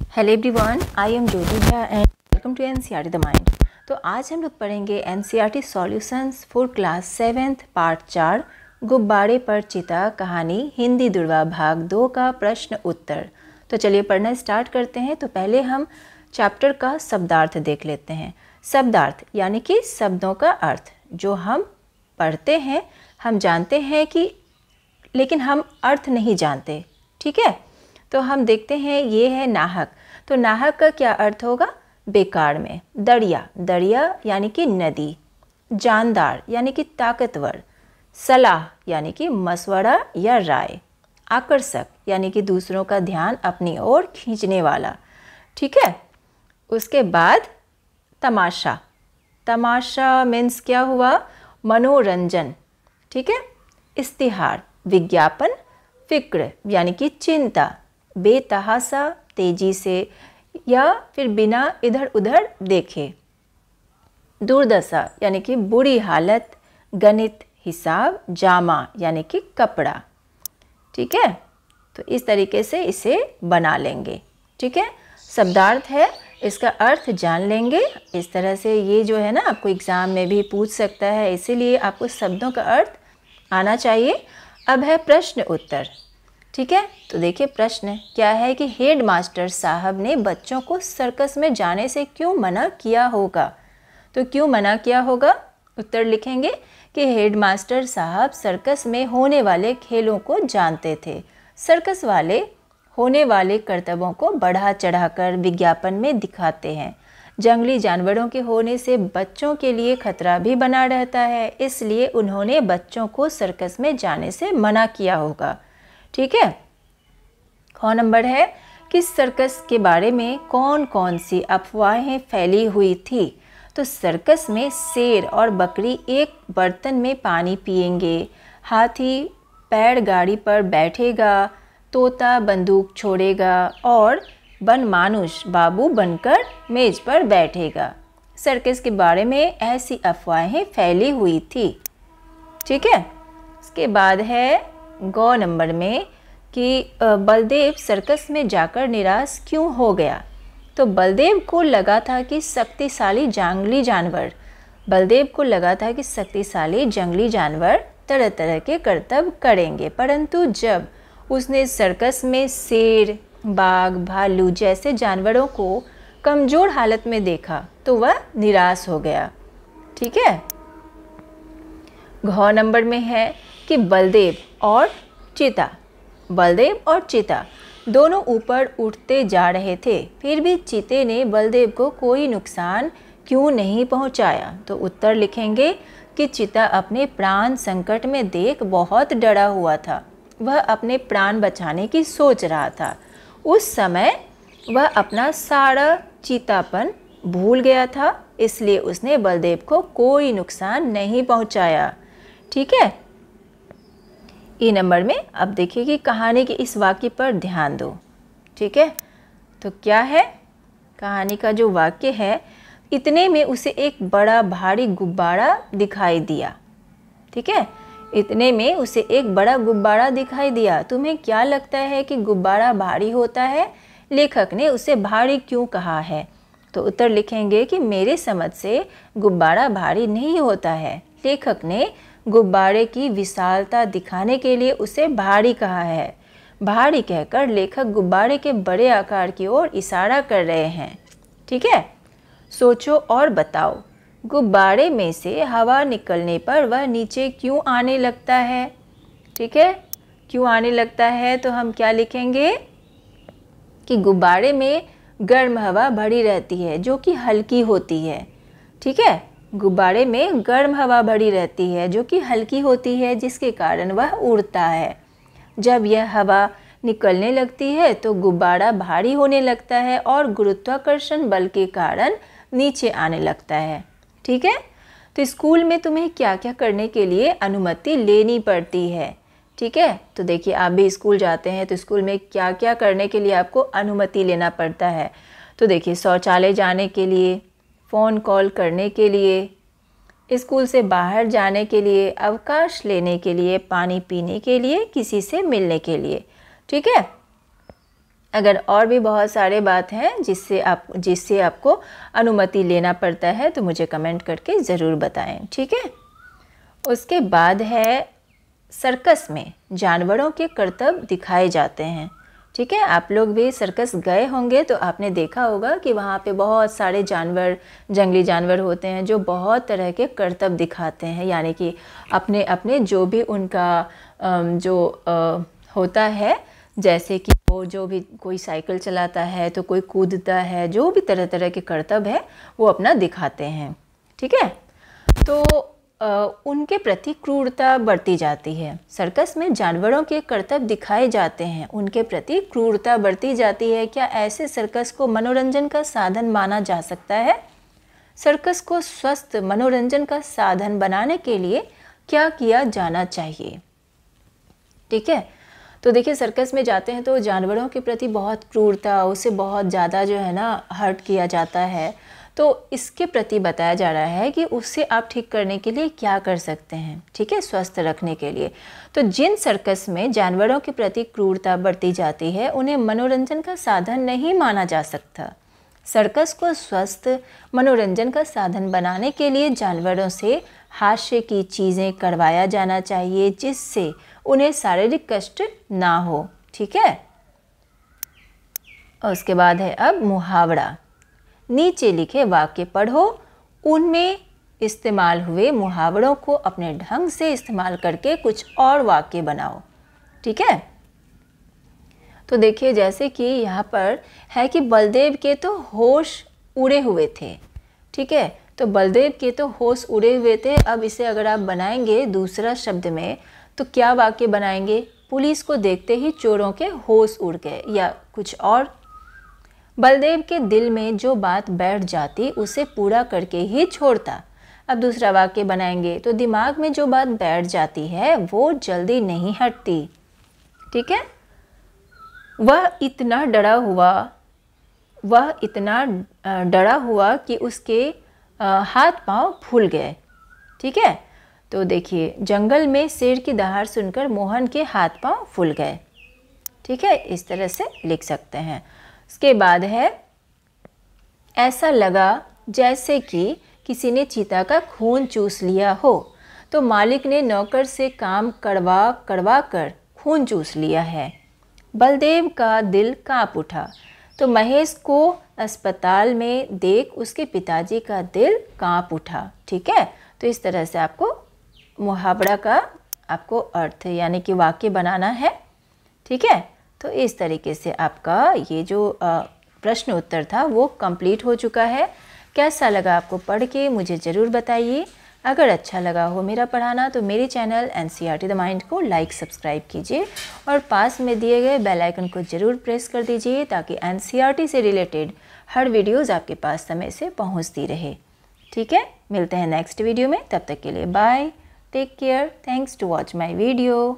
Hello everyone, I am Jyoti Jha and welcome to NCERT the mind. तो आज हम लोग पढ़ेंगे NCERT solutions for class 7th part 4 गुब्बारे पर चिता कहानी हिंदी दुर्वा भाग 2 का प्रश्न उत्तर। तो चलिए पढ़ना स्टार्ट करते हैं। तो पहले हम चैप्टर का शब्दार्थ देख लेते हैं। शब्दार्थ यानी कि शब्दों का अर्थ जो हम पढ़ते हैं, हम जानते हैं कि लेकिन हम अर्थ नहीं जानते। ठीक है, तो हम देखते हैं ये है नाहक। तो नाहक का क्या अर्थ होगा? बेकार में। दरिया, दरिया यानी कि नदी। जानदार यानी कि ताकतवर। सलाह यानी कि मशवरा या राय। आकर्षक यानी कि दूसरों का ध्यान अपनी ओर खींचने वाला। ठीक है, उसके बाद तमाशा। तमाशा मीन्स क्या हुआ? मनोरंजन। ठीक है, इश्तिहार, विज्ञापन। फिक्र यानी कि चिंता, बेतहासा, तेजी से या फिर बिना इधर उधर देखे। दुर्दशा यानी कि बुरी हालत। गणित, हिसाब। जामा यानी कि कपड़ा। ठीक है, तो इस तरीके से इसे बना लेंगे। ठीक है, शब्दार्थ है, इसका अर्थ जान लेंगे। इस तरह से ये जो है ना आपको एग्ज़ाम में भी पूछ सकता है, इसीलिए आपको शब्दों का अर्थ आना चाहिए। अब है प्रश्न उत्तर। ठीक है, तो देखिए प्रश्न क्या है कि हेड मास्टर साहब ने बच्चों को सर्कस में जाने से क्यों मना किया होगा? तो क्यों मना किया होगा? उत्तर लिखेंगे कि हेड मास्टर साहब सर्कस में होने वाले खेलों को जानते थे। सर्कस वाले होने वाले करतबों को बढ़ा चढ़ाकर विज्ञापन में दिखाते हैं। जंगली जानवरों के होने से बच्चों के लिए खतरा भी बना रहता है, इसलिए उन्होंने बच्चों को सर्कस में जाने से मना किया होगा। ठीक है, ख नंबर है कि सर्कस के बारे में कौन कौन सी अफवाहें फैली हुई थी? तो सर्कस में शेर और बकरी एक बर्तन में पानी पिएंगे, हाथी पैर गाड़ी पर बैठेगा, तोता बंदूक छोड़ेगा और बनमानुष बाबू बनकर मेज पर बैठेगा। सर्कस के बारे में ऐसी अफवाहें फैली हुई थी। ठीक है, इसके बाद है ग नंबर में कि बलदेव सर्कस में जाकर निराश क्यों हो गया? तो बलदेव को लगा था कि शक्तिशाली जंगली जानवर तरह तरह के करतब करेंगे, परंतु जब उसने सर्कस में शेर, बाघ, भालू जैसे जानवरों को कमज़ोर हालत में देखा तो वह निराश हो गया। ठीक है, घ नंबर में है कि बलदेव और चीता दोनों ऊपर उठते जा रहे थे, फिर भी चीते ने बलदेव को कोई नुकसान क्यों नहीं पहुंचाया? तो उत्तर लिखेंगे कि चीता अपने प्राण संकट में देख बहुत डरा हुआ था। वह अपने प्राण बचाने की सोच रहा था। उस समय वह अपना सारा चीतापन भूल गया था, इसलिए उसने बलदेव को कोई नुकसान नहीं पहुंचाया। ठीक है, ई नंबर में अब देखिए कि कहानी के इस वाक्य पर ध्यान दो। ठीक है, तो क्या है कहानी का जो वाक्य है? इतने में उसे एक बड़ा भारी गुब्बारा दिखाई दिया। ठीक है, इतने में उसे एक बड़ा गुब्बारा दिखाई दिया। तुम्हें क्या लगता है कि गुब्बारा भारी होता है? लेखक ने उसे भारी क्यों कहा है? तो उत्तर लिखेंगे कि मेरे समझ से गुब्बारा भारी नहीं होता है। लेखक ने गुब्बारे की विशालता दिखाने के लिए उसे भारी कहा है। भारी कहकर लेखक गुब्बारे के बड़े आकार की ओर इशारा कर रहे हैं। ठीक है, सोचो और बताओ, गुब्बारे में से हवा निकलने पर वह नीचे क्यों आने लगता है? ठीक है, क्यों आने लगता है? तो हम क्या लिखेंगे कि गुब्बारे में गर्म हवा भरी रहती है जो कि हल्की होती है। ठीक है, गुब्बारे में गर्म हवा भरी रहती है जो कि हल्की होती है, जिसके कारण वह उड़ता है। जब यह हवा निकलने लगती है तो गुब्बारा भारी होने लगता है और गुरुत्वाकर्षण बल के कारण नीचे आने लगता है। ठीक है, तो स्कूल में तुम्हें क्या क्या करने के लिए अनुमति लेनी पड़ती है? ठीक है, तो देखिए आप भी स्कूल जाते हैं तो स्कूल में क्या क्या करने के लिए आपको अनुमति लेना पड़ता है। तो देखिए शौचालय जाने के लिए, फ़ोन कॉल करने के लिए, स्कूल से बाहर जाने के लिए, अवकाश लेने के लिए, पानी पीने के लिए, किसी से मिलने के लिए। ठीक है, अगर और भी बहुत सारे बात हैं जिससे आपको अनुमति लेना पड़ता है तो मुझे कमेंट करके ज़रूर बताएं, ठीक है। उसके बाद है सर्कस में जानवरों के करतब दिखाए जाते हैं, ठीक है। आप लोग भी सर्कस गए होंगे तो आपने देखा होगा कि वहाँ पे बहुत सारे जानवर, जंगली जानवर होते हैं जो बहुत तरह के करतब दिखाते हैं, यानी कि अपने अपने जो भी उनका होता है, जैसे कि वो जो भी कोई साइकिल चलाता है तो कोई कूदता है, जो भी तरह तरह के करतब है वो अपना दिखाते हैं, ठीक है। तो उनके प्रति क्रूरता बरती जाती है। सर्कस में जानवरों के करतब दिखाए जाते हैं, उनके प्रति क्रूरता बरती जाती है। क्या ऐसे सर्कस को मनोरंजन का साधन माना जा सकता है? सर्कस को स्वस्थ मनोरंजन का साधन बनाने के लिए क्या किया जाना चाहिए? ठीक है, तो देखिए सर्कस में जाते हैं तो जानवरों के प्रति बहुत क्रूरता, उसे बहुत ज़्यादा जो है ना हर्ट किया जाता है। तो इसके प्रति बताया जा रहा है कि उससे आप ठीक करने के लिए क्या कर सकते हैं, ठीक है, स्वस्थ रखने के लिए। तो जिन सर्कस में जानवरों के प्रति क्रूरता बरती जाती है उन्हें मनोरंजन का साधन नहीं माना जा सकता। सर्कस को स्वस्थ मनोरंजन का साधन बनाने के लिए जानवरों से हास्य की चीज़ें करवाया जाना चाहिए जिससे उन्हें शारीरिक कष्ट ना हो, ठीक है। और उसके बाद है अब मुहावरा। नीचे लिखे वाक्य पढ़ो, उनमें इस्तेमाल हुए मुहावरों को अपने ढंग से इस्तेमाल करके कुछ और वाक्य बनाओ, ठीक है। तो देखिए जैसे कि यहाँ पर है कि बलदेव के तो होश उड़े हुए थे, ठीक है। तो बलदेव के तो होश उड़े हुए थे। अब इसे अगर आप बनाएंगे दूसरा शब्द में तो क्या वाक्य बनाएंगे? पुलिस को देखते ही चोरों के होश उड़ गए, या कुछ और। बलदेव के दिल में जो बात बैठ जाती उसे पूरा करके ही छोड़ता। अब दूसरा वाक्य बनाएंगे तो दिमाग में जो बात बैठ जाती है वो जल्दी नहीं हटती, ठीक है। वह इतना डरा हुआ कि उसके हाथ पांव फूल गए, ठीक है। तो देखिए जंगल में शेर की दहाड़ सुनकर मोहन के हाथ पांव फूल गए, ठीक है, इस तरह से लिख सकते हैं। उसके बाद है ऐसा लगा जैसे कि किसी ने चीता का खून चूस लिया हो। तो मालिक ने नौकर से काम करवा कर खून चूस लिया है। बलदेव का दिल कांप उठा। तो महेश को अस्पताल में देख उसके पिताजी का दिल कांप उठा, ठीक है। तो इस तरह से आपको मुहावरा का आपको अर्थ यानी कि वाक्य बनाना है, ठीक है। तो इस तरीके से आपका ये जो प्रश्न उत्तर था वो कंप्लीट हो चुका है। कैसा लगा आपको पढ़ के मुझे ज़रूर बताइए। अगर अच्छा लगा हो मेरा पढ़ाना तो मेरे चैनल NCERT द माइंड को लाइक सब्सक्राइब कीजिए और पास में दिए गए बेल आइकन को ज़रूर प्रेस कर दीजिए ताकि NCERT से रिलेटेड हर वीडियोज़ आपके पास समय से पहुंचती रहे, ठीक है। मिलते हैं नेक्स्ट वीडियो में, तब तक के लिए bye, take care, thanks to watch my video.